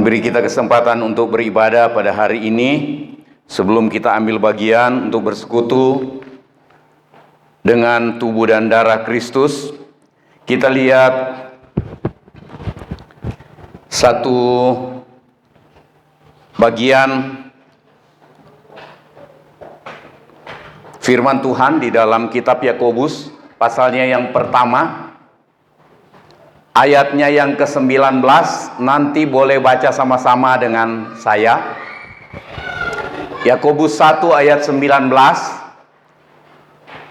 Diberi kita kesempatan untuk beribadah pada hari ini. Sebelum kita ambil bagian untuk bersekutu dengan tubuh dan darah Kristus, kita lihat satu bagian firman Tuhan di dalam kitab Yakobus, pasalnya yang pertama, ayatnya yang ke-19. Nanti boleh baca sama-sama dengan saya. Yakobus 1 ayat 19.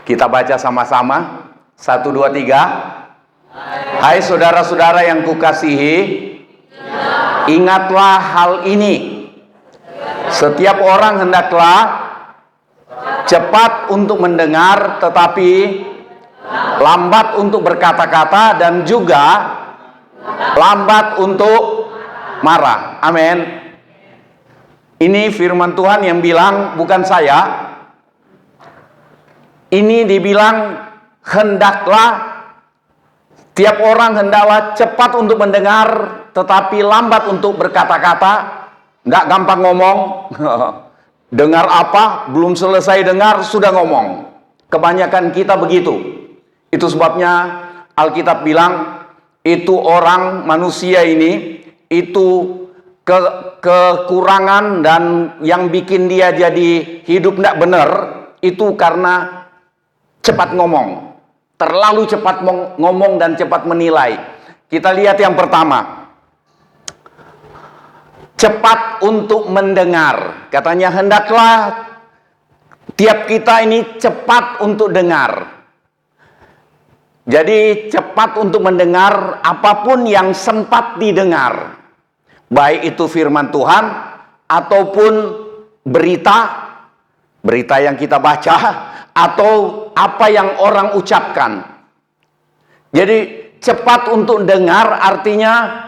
Kita baca sama-sama. 1, 2, 3. Hai saudara-saudara yang kukasihi, ingatlah hal ini. Setiap orang hendaklah cepat untuk mendengar, tetapi lambat untuk berkata-kata, dan juga lambat untuk marah. Amin. Ini firman Tuhan yang bilang, bukan saya. Ini dibilang hendaklah, tiap orang hendaklah cepat untuk mendengar, tetapi lambat untuk berkata-kata. Nggak gampang ngomong. Dengar apa, belum selesai dengar, sudah ngomong. Kebanyakan kita begitu. Itu sebabnya Alkitab bilang, itu orang manusia ini, itu kekurangan dan yang bikin dia jadi hidup tidak benar, itu karena cepat ngomong. Terlalu cepat ngomong dan cepat menilai. Kita lihat yang pertama. Cepat untuk mendengar. Katanya hendaklah tiap kita ini cepat untuk dengar. Jadi cepat untuk mendengar apapun yang sempat didengar. Baik itu firman Tuhan ataupun berita yang kita baca, atau apa yang orang ucapkan. Jadi cepat untuk dengar artinya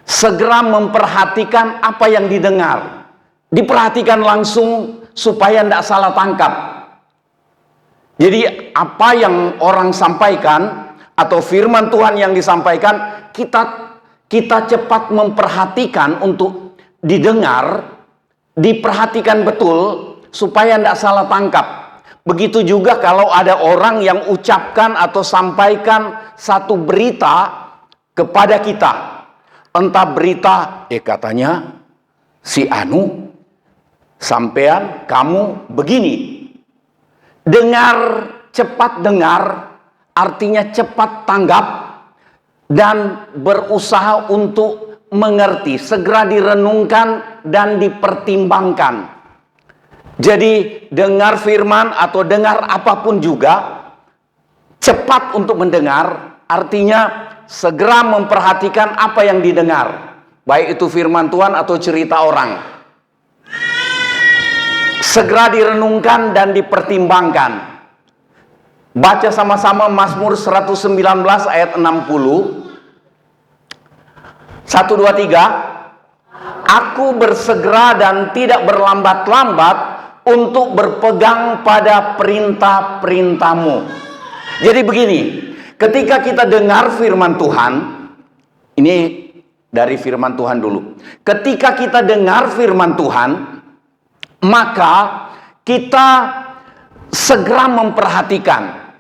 segera memperhatikan apa yang didengar. Diperhatikan langsung supaya tidak salah tangkap. Jadi apa yang orang sampaikan atau firman Tuhan yang disampaikan, kita cepat memperhatikan untuk didengar, diperhatikan betul supaya tidak salah tangkap. Begitu juga kalau ada orang yang ucapkan atau sampaikan satu berita kepada kita. Entah berita, katanya si anu, sampean, kamu begini. Dengar, cepat dengar, artinya cepat tanggap dan berusaha untuk mengerti, segera direnungkan dan dipertimbangkan. Jadi dengar firman atau dengar apapun juga, cepat untuk mendengar, artinya segera memperhatikan apa yang didengar. Baik itu firman Tuhan atau cerita orang. Segera direnungkan dan dipertimbangkan. Baca sama-sama Mazmur 119 ayat 60. 1, 2, 3. Aku bersegera dan tidak berlambat-lambat untuk berpegang pada perintah-perintahmu. Jadi begini, ketika kita dengar firman Tuhan, ini dari firman Tuhan dulu. Ketika kita dengar firman Tuhan, maka kita segera memperhatikan.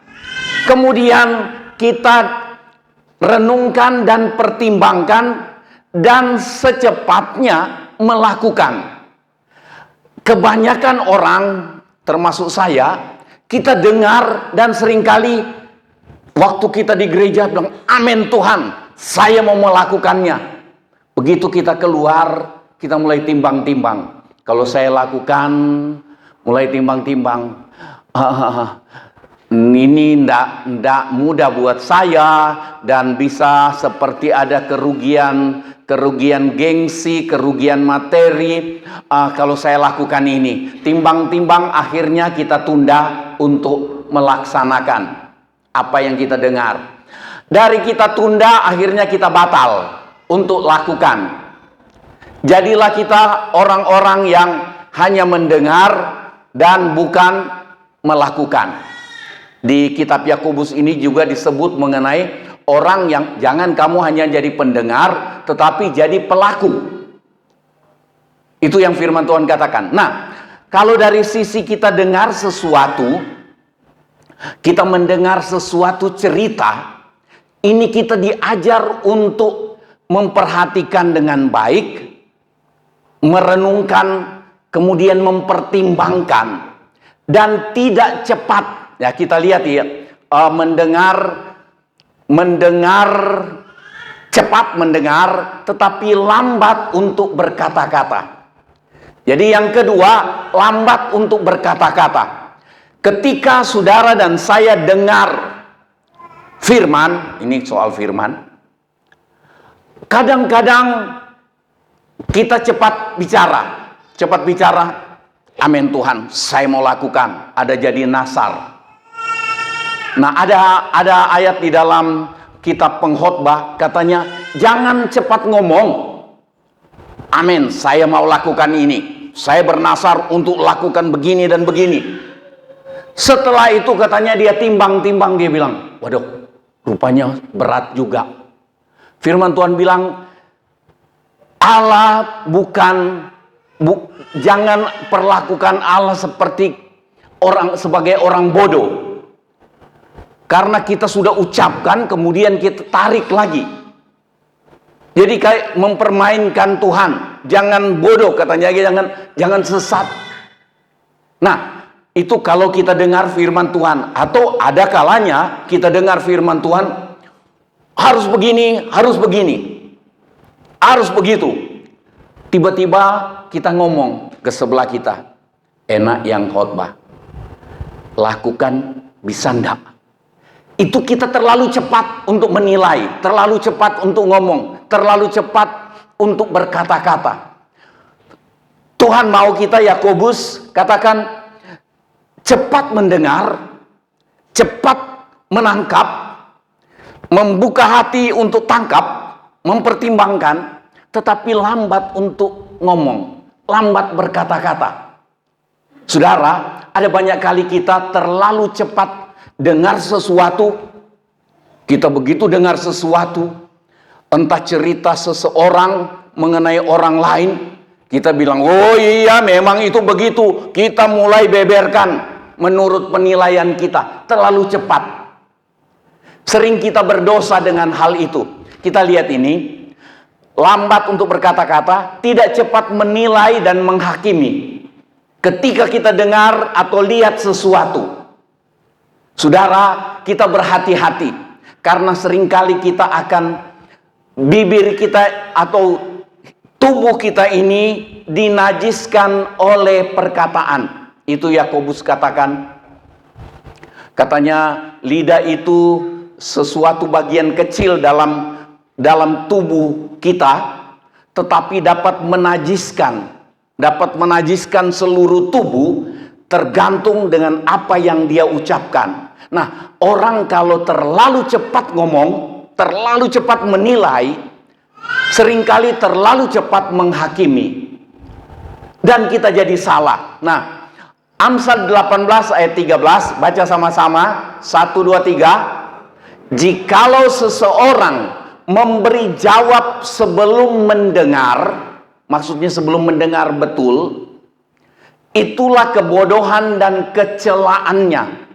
Kemudian kita renungkan dan pertimbangkan dan secepatnya melakukan. Kebanyakan orang, termasuk saya, kita dengar dan seringkali waktu kita di gereja bilang, amin Tuhan, saya mau melakukannya. Begitu kita keluar, kita mulai timbang-timbang. Kalau saya lakukan, mulai timbang-timbang. Ini ndak mudah buat saya, dan bisa seperti ada kerugian gengsi, kerugian materi kalau saya lakukan ini. Timbang-timbang, akhirnya kita tunda untuk melaksanakan apa yang kita dengar. Dari kita tunda, akhirnya kita batal untuk lakukan. Jadilah kita orang-orang yang hanya mendengar dan bukan melakukan. Di kitab Yakobus ini juga disebut mengenai orang yang jangan kamu hanya jadi pendengar, tetapi jadi pelaku. Itu yang firman Tuhan katakan. Nah, kalau dari sisi kita dengar sesuatu, kita mendengar sesuatu cerita, ini kita diajar untuk memperhatikan dengan baik, merenungkan, kemudian mempertimbangkan, dan tidak cepat. Ya, kita lihat ya, cepat mendengar, tetapi lambat untuk berkata-kata. Jadi yang kedua, lambat untuk berkata-kata. Ketika saudara dan saya dengar firman, ini soal firman, kadang-kadang kita cepat bicara, amin Tuhan, saya mau lakukan, ada jadi nasar. Nah, ada ayat di dalam kitab Pengkhotbah, katanya, jangan cepat ngomong, amin, saya mau lakukan ini, saya bernasar untuk lakukan begini dan begini. Setelah itu katanya dia timbang-timbang, dia bilang, waduh, rupanya berat juga. Firman Tuhan bilang, Allah jangan perlakukan Allah sebagai orang bodoh. Karena kita sudah ucapkan, kemudian kita tarik lagi. Jadi kayak mempermainkan Tuhan. Jangan bodoh katanya, jangan sesat. Nah, itu kalau kita dengar firman Tuhan. Atau ada kalanya kita dengar firman Tuhan, harus begini, harus begini, harus begitu. Tiba-tiba kita ngomong ke sebelah kita, enak yang khotbah, lakukan bisa enggak? Itu kita terlalu cepat untuk menilai, terlalu cepat untuk ngomong, terlalu cepat untuk berkata-kata. Tuhan mau kita, Yakobus katakan, cepat mendengar, cepat menangkap, membuka hati untuk tangkap, mempertimbangkan, tetapi lambat untuk ngomong, lambat berkata-kata. Saudara, ada banyak kali kita terlalu cepat dengar sesuatu. Kita begitu dengar sesuatu, entah cerita seseorang mengenai orang lain, kita bilang, oh iya memang itu begitu. Kita mulai beberkan menurut penilaian kita, terlalu cepat. Sering kita berdosa dengan hal itu. Kita lihat ini, lambat untuk berkata-kata, tidak cepat menilai dan menghakimi. Ketika kita dengar atau lihat sesuatu, saudara, kita berhati-hati, karena seringkali kita akan, bibir kita atau tubuh kita ini dinajiskan oleh perkataan. Itu Yakobus katakan, katanya lidah itu sesuatu bagian kecil dalam tubuh kita, tetapi dapat menajiskan seluruh tubuh, tergantung dengan apa yang dia ucapkan. Nah, orang kalau terlalu cepat ngomong, terlalu cepat menilai, seringkali terlalu cepat menghakimi, dan kita jadi salah. Nah, Amsal 18 ayat 13, baca sama-sama, 1, 2, 3. Jikalau seseorang memberi jawab sebelum mendengar, maksudnya sebelum mendengar betul, itulah kebodohan dan kecelaannya.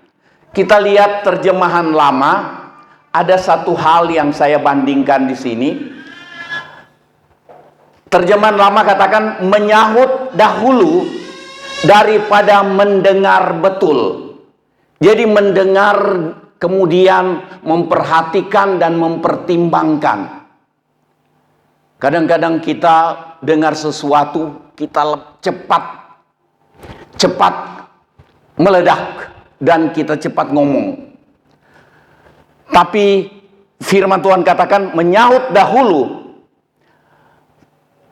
Kita lihat terjemahan lama, ada satu hal yang saya bandingkan di sini. Terjemahan lama katakan menyahut dahulu daripada mendengar betul. Jadi mendengar kemudian memperhatikan dan mempertimbangkan. Kadang-kadang kita dengar sesuatu, kita cepat meledak dan kita cepat ngomong. Tapi firman Tuhan katakan menyahut dahulu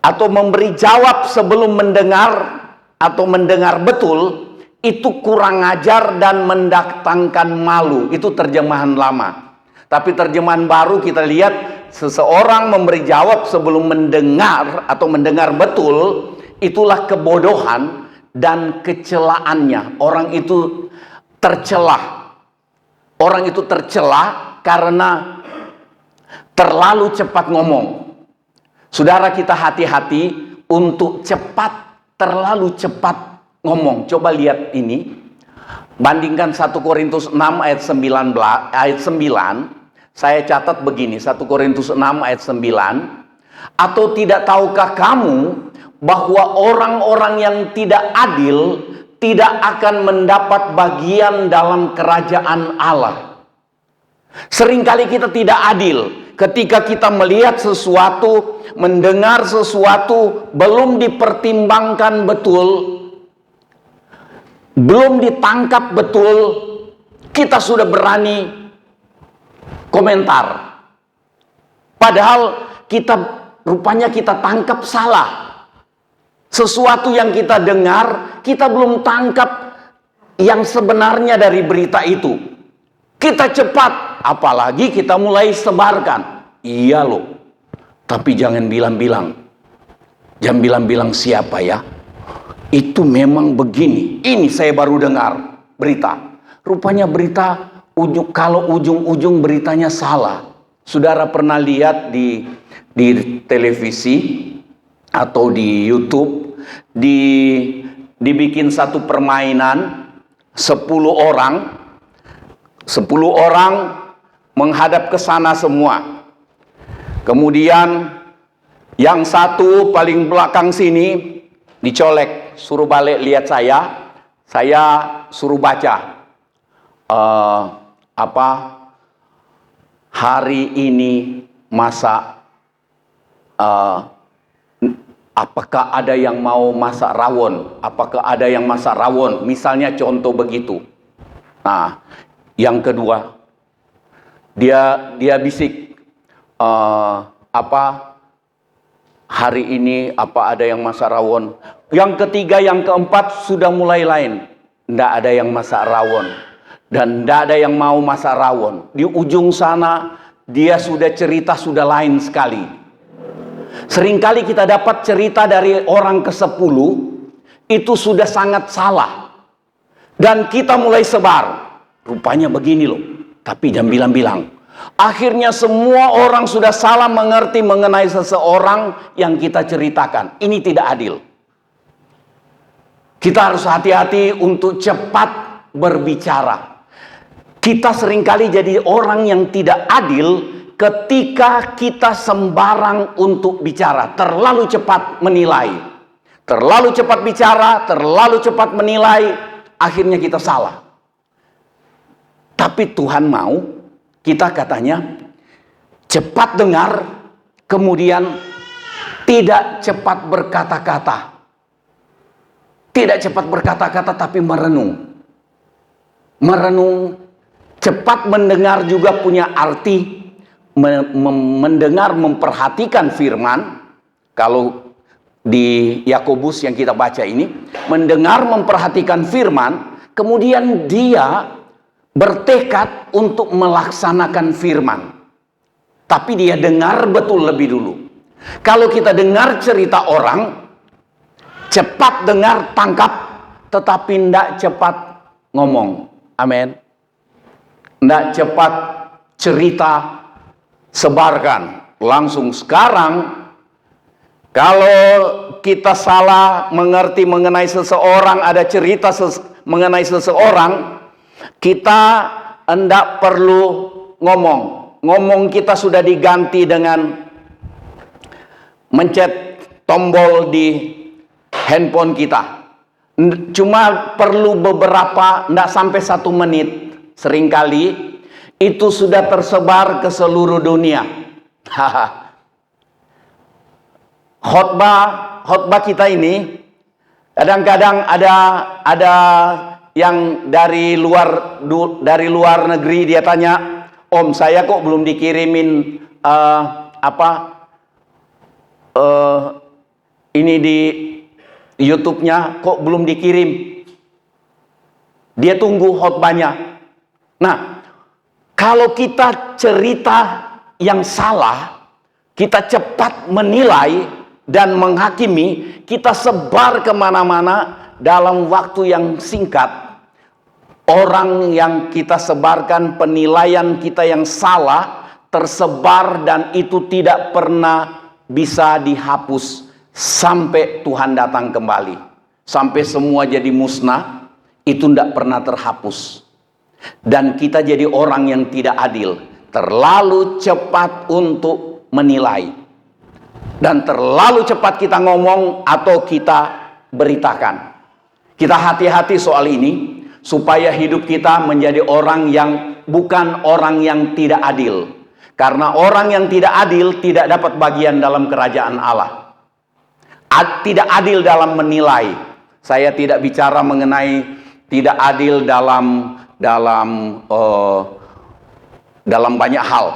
atau memberi jawab sebelum mendengar atau mendengar betul, itu kurang ajar dan mendatangkan malu. Itu terjemahan lama. Tapi terjemahan baru kita lihat, seseorang memberi jawab sebelum mendengar atau mendengar betul, itulah kebodohan dan kecelaannya. Orang itu tercelah. Orang itu tercelah karena terlalu cepat ngomong. Saudara, kita hati-hati untuk cepat terlalu cepat ngomong. Coba lihat ini. Bandingkan 1 Korintus 6 ayat 9, saya catat begini, 1 Korintus 6 ayat 9. Atau tidak tahukah kamu bahwa orang-orang yang tidak adil tidak akan mendapat bagian dalam kerajaan Allah? Seringkali kita tidak adil ketika kita melihat sesuatu, mendengar sesuatu, belum dipertimbangkan betul, belum ditangkap betul, kita sudah berani komentar. Padahal rupanya kita tangkap salah. Sesuatu yang kita dengar, kita belum tangkap yang sebenarnya dari berita itu. Kita cepat, apalagi kita mulai sebarkan. Iya loh, tapi jangan bilang-bilang. Jangan bilang-bilang siapa ya. Itu memang begini. Ini saya baru dengar berita. Rupanya berita, kalau ujung-ujung beritanya salah. Saudara pernah lihat di televisi atau di YouTube, dibikin satu permainan, 10 orang menghadap ke sana semua. Kemudian yang satu paling belakang sini dicolek, suruh balik lihat saya suruh baca hari ini masa apakah ada yang mau masak rawon, apakah ada yang masak rawon, misalnya contoh begitu. Nah, yang kedua dia bisik hari ini apa ada yang masak rawon. Yang ketiga, yang keempat sudah mulai lain. Tidak ada yang masak rawon. Dan tidak ada yang mau masak rawon. Di ujung sana dia sudah cerita sudah lain sekali. Seringkali kita dapat cerita dari orang ke-10 itu sudah sangat salah. Dan kita mulai sebar. Rupanya begini loh. Tapi jangan bilang-bilang. Akhirnya semua orang sudah salah mengerti mengenai seseorang yang kita ceritakan. Ini tidak adil. Kita harus hati-hati untuk cepat berbicara. Kita seringkali jadi orang yang tidak adil ketika kita sembarang untuk bicara. Terlalu cepat menilai. Terlalu cepat bicara, terlalu cepat menilai. Akhirnya kita salah. Tapi Tuhan mau kita katanya cepat dengar, kemudian tidak cepat berkata-kata. Tidak cepat berkata-kata tapi merenung. Merenung, cepat mendengar juga punya arti. Mendengar, memperhatikan firman. Kalau di Yakobus yang kita baca ini, mendengar, memperhatikan firman, kemudian dia bertekad untuk melaksanakan firman. Tapi dia dengar betul lebih dulu. Kalau kita dengar cerita orang, cepat dengar, tangkap, tetapi tidak cepat ngomong. Amin. Tidak cepat cerita, sebarkan. Langsung sekarang, kalau kita salah mengerti mengenai seseorang, ada cerita mengenai seseorang, kita hendak perlu ngomong. Ngomong kita sudah diganti dengan mencet tombol di handphone kita. Cuma perlu beberapa, tidak sampai 1 menit. Seringkali itu sudah tersebar ke seluruh dunia. Khotbah kita ini kadang-kadang ada yang dari luar negeri, dia tanya, "Om, saya kok belum dikirimin ini di YouTube-nya, kok belum dikirim?" Dia tunggu khotbahnya. Nah, kalau kita cerita yang salah, kita cepat menilai dan menghakimi, kita sebar kemana-mana dalam waktu yang singkat. Orang yang kita sebarkan, penilaian kita yang salah tersebar dan itu tidak pernah bisa dihapus. sampai Tuhan datang kembali. Sampai semua jadi musnah, itu tidak pernah terhapus. Dan kita jadi orang yang tidak adil, terlalu cepat untuk menilai, dan terlalu cepat kita ngomong atau kita beritakan. Kita hati-hati soal ini, supaya hidup kita menjadi orang yang bukan orang yang tidak adil. Karena orang yang tidak adil tidak dapat bagian dalam kerajaan Allah. Tidak adil dalam menilai. Saya tidak bicara mengenai tidak adil dalam banyak hal.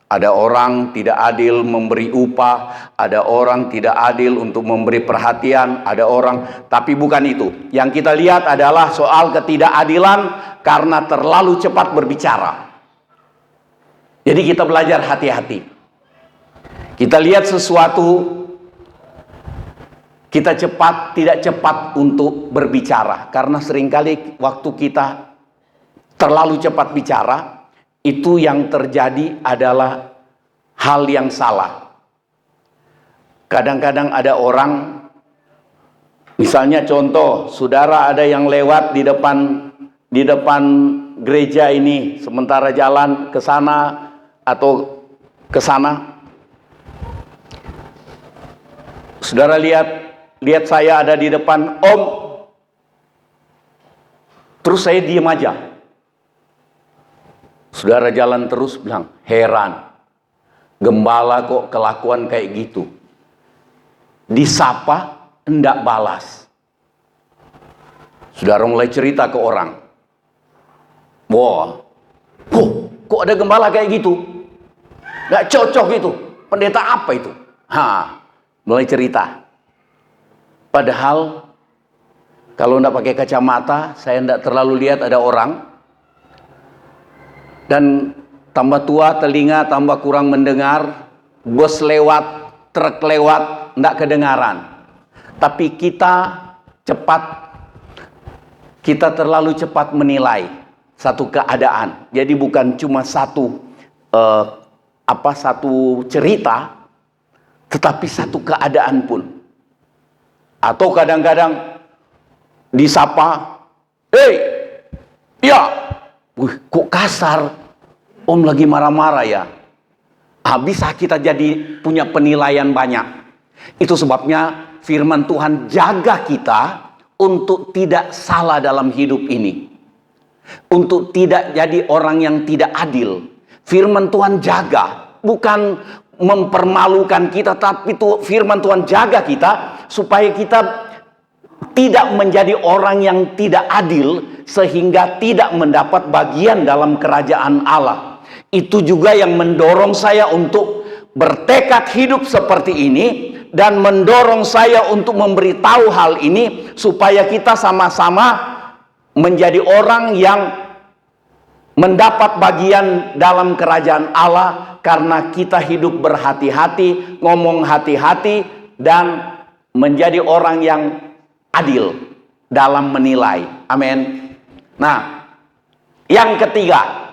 Ada orang tidak adil memberi upah, ada orang tidak adil untuk memberi perhatian, ada orang, tapi bukan itu. Yang kita lihat adalah soal ketidakadilan karena terlalu cepat berbicara. Jadi kita belajar hati-hati. Kita lihat sesuatu, kita tidak cepat untuk berbicara. Karena seringkali waktu kita terlalu cepat bicara, itu yang terjadi adalah hal yang salah. Kadang-kadang ada orang, misalnya contoh, saudara ada yang lewat di depan gereja ini, sementara jalan ke sana atau ke sana. Saudara lihat saya ada di depan, Om. Terus saya diam aja. Saudara jalan terus bilang, heran, gembala kok kelakuan kayak gitu. Disapa, enggak balas. Saudara mulai cerita ke orang. Wah, kok ada gembala kayak gitu? Enggak cocok itu. Pendeta apa itu? Mulai cerita. Padahal, kalau enggak pakai kacamata, saya enggak terlalu lihat ada orang. Dan tambah tua telinga, tambah kurang mendengar, bus lewat, truk lewat, tidak kedengaran. Tapi kita terlalu cepat menilai satu keadaan. Jadi bukan cuma satu cerita, tetapi satu keadaan pun. Atau kadang-kadang disapa, ya. Kok kasar? Om lagi marah-marah ya? Bisa kita jadi punya penilaian banyak. Itu sebabnya firman Tuhan jaga kita untuk tidak salah dalam hidup ini. Untuk tidak jadi orang yang tidak adil. Firman Tuhan jaga, bukan mempermalukan kita, tapi itu firman Tuhan jaga kita supaya kita tidak menjadi orang yang tidak adil, sehingga tidak mendapat bagian dalam kerajaan Allah. Itu juga yang mendorong saya untuk bertekad hidup seperti ini, dan mendorong saya untuk memberitahu hal ini, supaya kita sama-sama menjadi orang yang mendapat bagian dalam kerajaan Allah, karena kita hidup berhati-hati, ngomong hati-hati, dan menjadi orang yang adil dalam menilai. Amin. Nah, yang ketiga,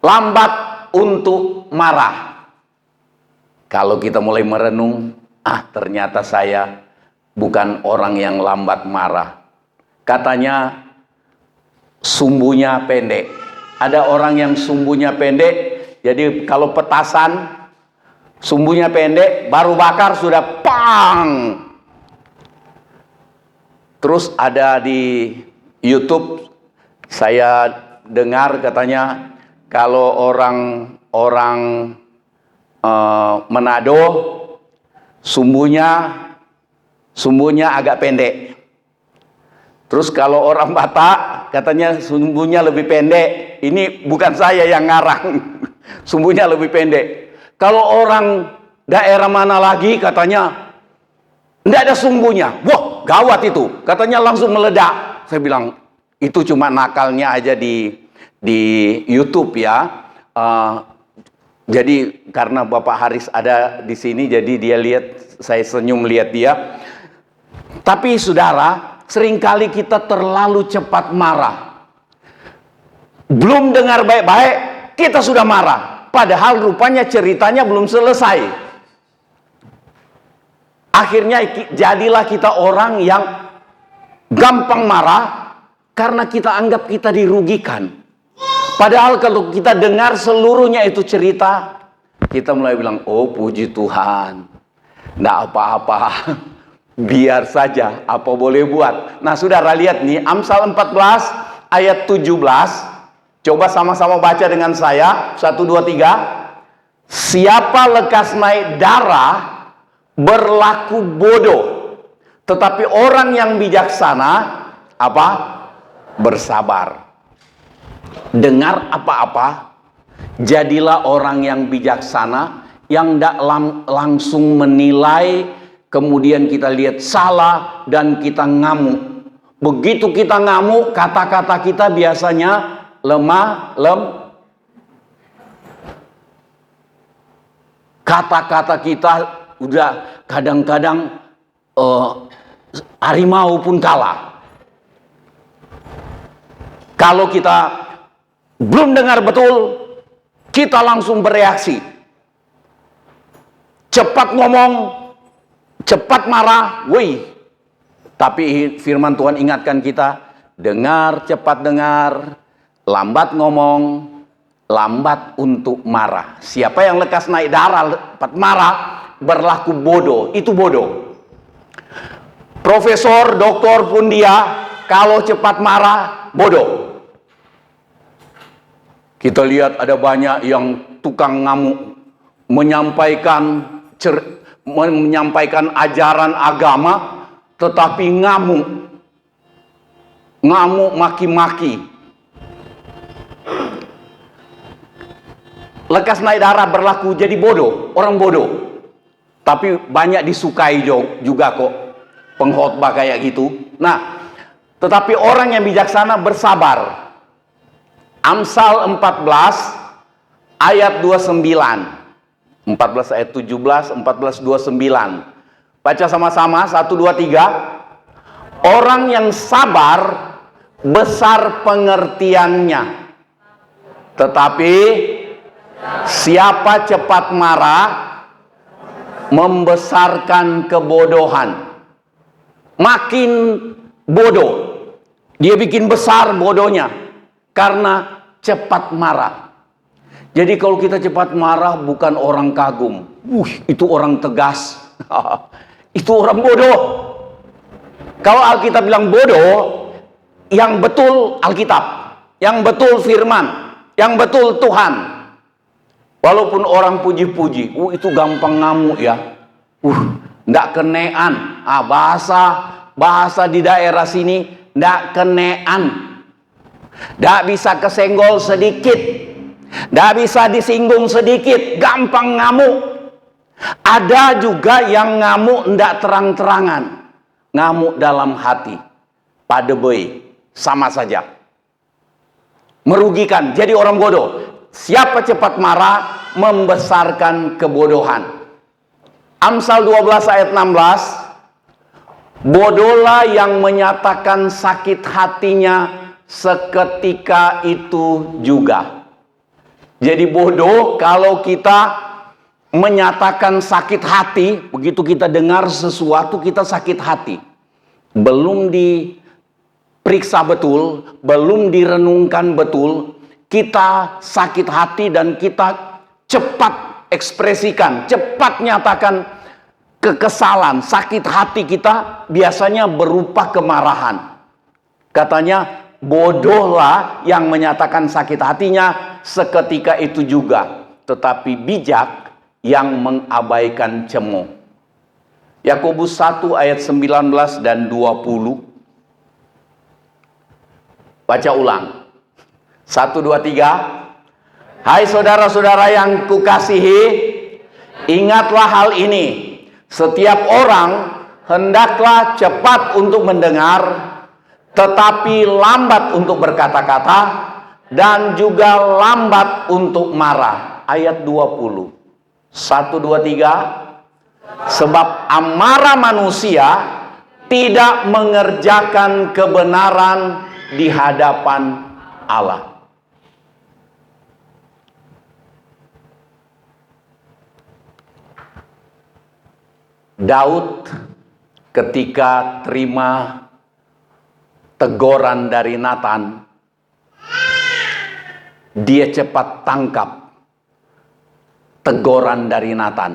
lambat untuk marah. Kalau kita mulai merenung, ternyata saya bukan orang yang lambat marah. Katanya sumbunya pendek. Ada orang yang sumbunya pendek, jadi kalau petasan sumbunya pendek, baru bakar sudah pang. Terus ada di YouTube saya dengar katanya kalau orang Manado sumbunya agak pendek. Terus kalau orang Batak katanya sumbunya lebih pendek. Ini bukan saya yang ngarang. Sumbunya lebih pendek. Kalau orang daerah mana lagi katanya tidak ada sumbunya. Wah, gawat itu. Katanya langsung meledak. Saya bilang, itu cuma nakalnya aja di YouTube ya. Jadi karena Bapak Haris ada di sini, jadi dia lihat, saya senyum lihat dia. Tapi saudara, seringkali kita terlalu cepat marah. Belum dengar baik-baik, kita sudah marah. Padahal rupanya ceritanya belum selesai. Akhirnya jadilah kita orang yang gampang marah karena kita anggap kita dirugikan. Padahal kalau kita dengar seluruhnya itu cerita, kita mulai bilang, oh puji Tuhan, enggak apa-apa, biar saja, apa boleh buat. Nah saudara lihat nih, Amsal 14 ayat 17, coba sama-sama baca dengan saya, 1, 2, 3. Siapa lekas naik darah, berlaku bodoh, tetapi orang yang bijaksana, apa? Bersabar. Dengar apa-apa, jadilah orang yang bijaksana, yang tidak langsung menilai, kemudian kita lihat salah dan kita ngamuk. Begitu kita ngamuk, kata-kata kita biasanya kata-kata kita udah kadang-kadang harimau pun kalah. Kalau kita belum dengar betul, kita langsung bereaksi. Cepat ngomong, cepat marah, wih. Tapi firman Tuhan ingatkan kita, dengar, cepat dengar, lambat ngomong, lambat untuk marah. Siapa yang lekas naik darah, cepat marah, berlaku bodoh, itu bodoh. Profesor, doktor pun dia, kalau cepat marah, bodoh. Kita lihat ada banyak yang tukang ngamuk, menyampaikan ajaran agama, tetapi ngamuk maki-maki. Lekas naik darah berlaku jadi bodoh, orang bodoh. Tapi banyak disukai juga kok pengkhotbah kayak gitu. Nah, tetapi orang yang bijaksana bersabar. Amsal 14 ayat 29. 14 ayat 17, 14 29. Baca sama-sama, 1, 2, 3. Orang yang sabar besar pengertiannya, tetapi siapa cepat marah membesarkan kebodohan. Makin bodoh, dia bikin besar bodohnya karena cepat marah. Jadi kalau kita cepat marah bukan orang kagum, itu orang tegas. Itu orang bodoh. Kalau Alkitab bilang bodoh, yang betul Alkitab, yang betul firman, yang betul Tuhan. Walaupun orang puji-puji, itu gampang ngamuk ya, nggak kenean. Bahasa di daerah sini nggak kenean, nggak bisa kesenggol sedikit, nggak bisa disinggung sedikit, gampang ngamuk. Ada juga yang ngamuk ndak terang-terangan, ngamuk dalam hati, padebei, sama saja, merugikan. Jadi orang bodoh. Siapa cepat marah membesarkan kebodohan. Amsal 12 ayat 16. Bodohlah yang menyatakan sakit hatinya seketika itu juga. Jadi bodoh kalau kita menyatakan sakit hati, begitu kita dengar sesuatu kita sakit hati, belum diperiksa betul, belum direnungkan betul, kita sakit hati dan kita cepat ekspresikan, cepat nyatakan kekesalan. Sakit hati kita biasanya berupa kemarahan. Katanya bodohlah yang menyatakan sakit hatinya seketika itu juga, tetapi bijak yang mengabaikan cemooh. Yakobus 1 ayat 19 dan 20. Baca ulang. 1, 2, 3. Hai saudara-saudara yang kukasihi, ingatlah hal ini. Setiap orang hendaklah cepat untuk mendengar, tetapi lambat untuk berkata-kata, dan juga lambat untuk marah. Ayat 20. 1, 2, 3. Sebab amarah manusia tidak mengerjakan kebenaran di hadapan Allah. Daud ketika terima teguran dari Nathan, dia cepat tangkap teguran dari Nathan.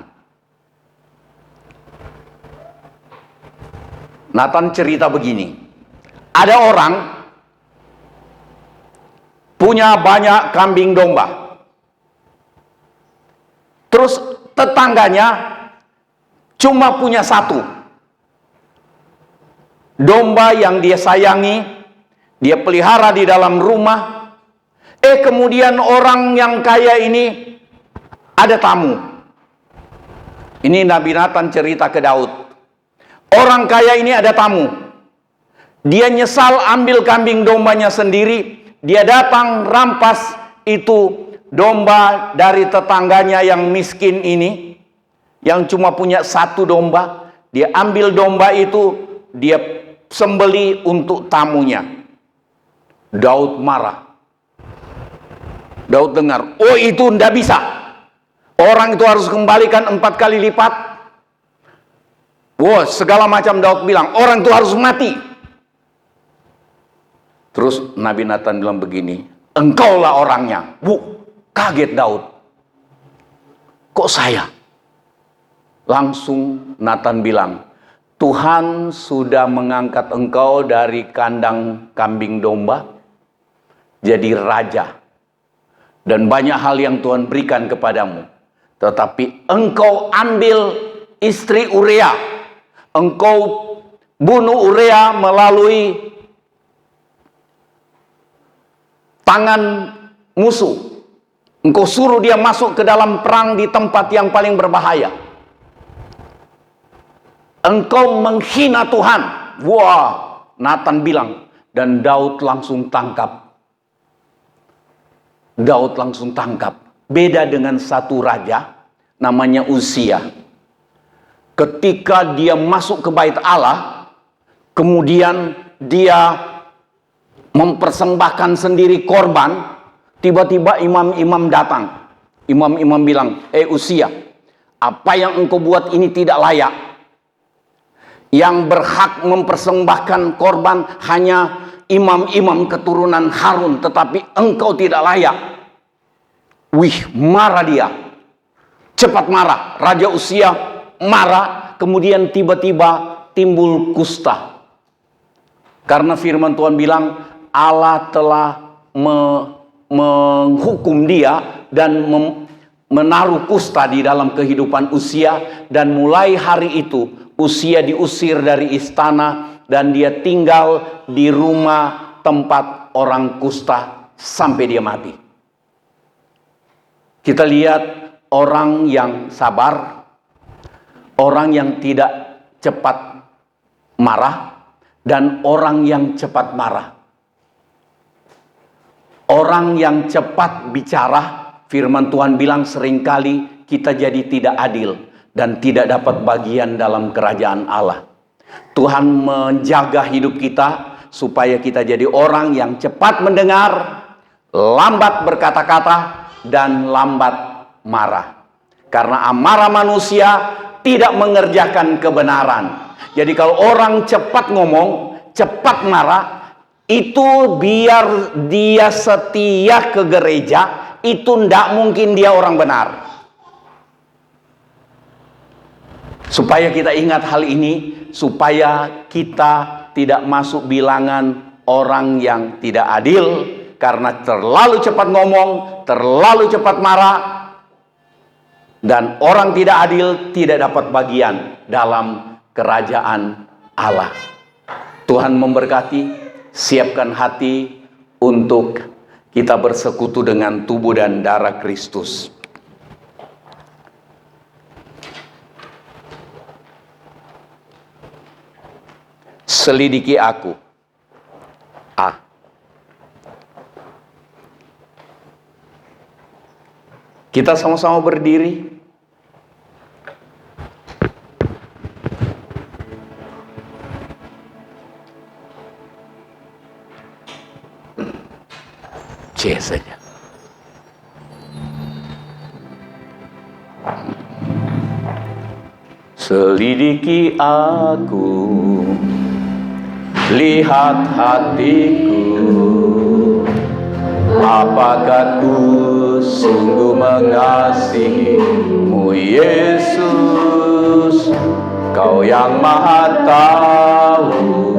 Nathan cerita begini, ada orang punya banyak kambing domba, terus tetangganya cuma punya satu domba yang dia sayangi, dia pelihara di dalam rumah. Kemudian orang yang kaya ini ada tamu. Ini Nabi Nathan cerita ke Daud. Orang kaya ini ada tamu. Dia nyesal ambil kambing dombanya sendiri. Dia datang rampas itu domba dari tetangganya yang miskin ini, yang cuma punya satu domba. Dia ambil domba itu, dia sembeli untuk tamunya. Daud marah. Daud dengar, oh itu tidak bisa. Orang itu harus kembalikan 4 kali lipat. Wah, segala macam Daud bilang, orang itu harus mati. Terus Nabi Nathan bilang begini, engkaulah orangnya. Kaget Daud. Kok saya? Langsung Nathan bilang, Tuhan sudah mengangkat engkau dari kandang kambing domba jadi raja. Dan banyak hal yang Tuhan berikan kepadamu. Tetapi engkau ambil istri Uria. Engkau bunuh Uria melalui tangan musuh. Engkau suruh dia masuk ke dalam perang di tempat yang paling berbahaya. Engkau menghina Tuhan. Wah, Nathan bilang. Dan Daud langsung tangkap. Daud langsung tangkap. Beda dengan satu raja, namanya Uzia. Ketika dia masuk ke bait Allah, kemudian dia mempersembahkan sendiri korban, tiba-tiba imam-imam datang. Imam-imam bilang, Uzia, apa yang engkau buat ini tidak layak. Yang berhak mempersembahkan korban hanya imam-imam keturunan Harun, tetapi engkau tidak layak. Marah dia. Cepat marah. Raja Uzia marah, kemudian tiba-tiba timbul kusta. Karena firman Tuhan bilang, Allah telah menghukum dia dan menaruh kusta di dalam kehidupan Uzia, dan mulai hari itu Uzia diusir dari istana dan dia tinggal di rumah tempat orang kusta sampai dia mati. Kita lihat orang yang sabar, orang yang tidak cepat marah, dan orang yang cepat marah. Orang yang cepat bicara, firman Tuhan bilang seringkali kita jadi tidak adil dan tidak dapat bagian dalam kerajaan Allah. Tuhan menjaga hidup kita supaya kita jadi orang yang cepat mendengar, lambat berkata-kata, dan lambat marah. Karena amarah manusia tidak mengerjakan kebenaran. Jadi kalau orang cepat ngomong, cepat marah, itu biar dia setia ke gereja, itu ndak mungkin dia orang benar. Supaya kita ingat hal ini, supaya kita tidak masuk bilangan orang yang tidak adil, karena terlalu cepat ngomong, terlalu cepat marah, dan orang tidak adil tidak dapat bagian dalam kerajaan Allah. Tuhan memberkati, siapkan hati untuk kita bersekutu dengan tubuh dan darah Kristus. Selidiki aku. Kita sama-sama berdiri. C saja. Selidiki aku, lihat hatiku, apakah ku sungguh mengasihimu Yesus. Kau yang Maha tahu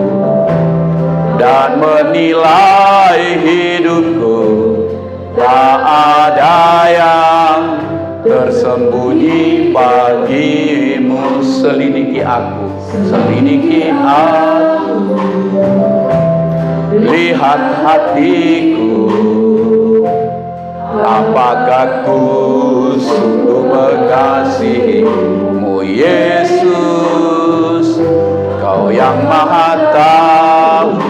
dan menilai hidupku, tak ada yang tersembunyi bagimu. Selidiki aku, selidiki aku, lihat hatiku, apakah ku sungguh mengasihimu Yesus. Kau yang Maha tahu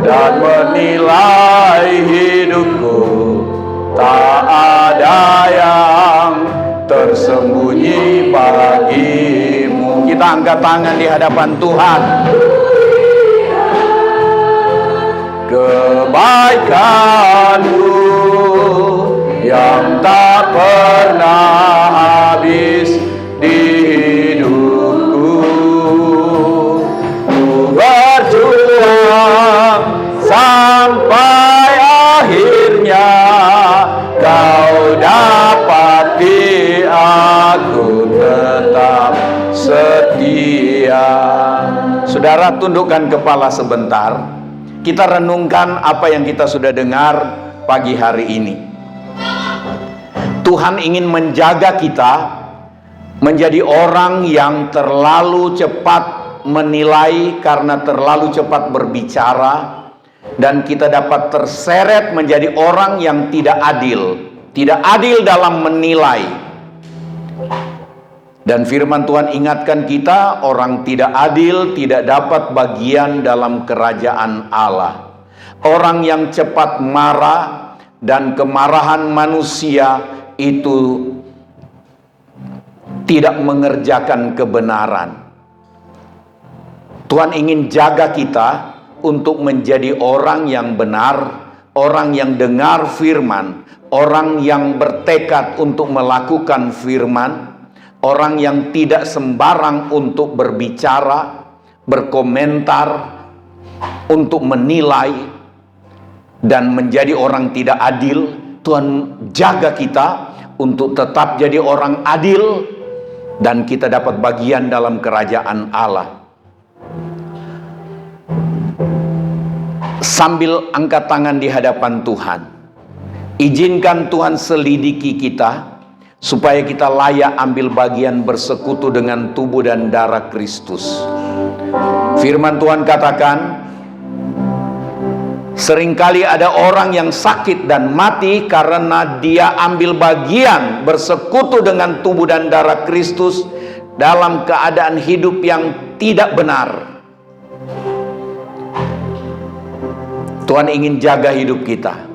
dan menilai hidupku, tak ada yang tersembunyi bagimu. Kita angkat tangan di hadapan Tuhan. Kebaikanmu yang tak pernah habis di hidupku, ku berjuang sampai akhirnya kau dapati aku tetap setia. Saudara, tundukkan kepala sebentar. Kita renungkan apa yang kita sudah dengar pagi hari ini. Tuhan ingin menjaga kita menjadi orang yang terlalu cepat menilai karena terlalu cepat berbicara, dan kita dapat terseret menjadi orang yang tidak adil dalam menilai. Dan firman Tuhan ingatkan kita, orang tidak adil tidak dapat bagian dalam kerajaan Allah. Orang yang cepat marah dan kemarahan manusia itu tidak mengerjakan kebenaran. Tuhan ingin jaga kita untuk menjadi orang yang benar, orang yang dengar firman, orang yang bertekad untuk melakukan firman, orang yang tidak sembarang untuk berbicara, berkomentar, untuk menilai, dan menjadi orang tidak adil. Tuhan jaga kita untuk tetap jadi orang adil, dan kita dapat bagian dalam kerajaan Allah. Sambil angkat tangan di hadapan Tuhan, izinkan Tuhan selidiki kita, supaya kita layak ambil bagian bersekutu dengan tubuh dan darah Kristus. Firman Tuhan katakan, seringkali ada orang yang sakit dan mati karena dia ambil bagian bersekutu dengan tubuh dan darah Kristus dalam keadaan hidup yang tidak benar. Tuhan ingin jaga hidup kita.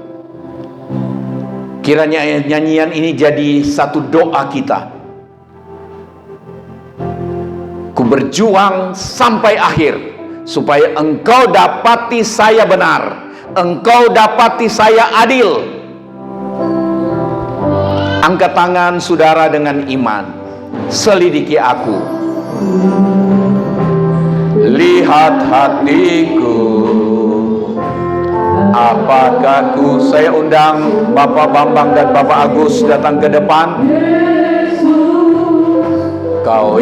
Kiranya nyanyian ini jadi satu doa kita. Ku berjuang sampai akhir, supaya engkau dapati saya benar, engkau dapati saya adil. Angkat tangan saudara dengan iman. Selidiki aku, lihat hatiku, apakah ku. Saya undang Bapak Bambang dan Bapak Agus datang ke depan. Kau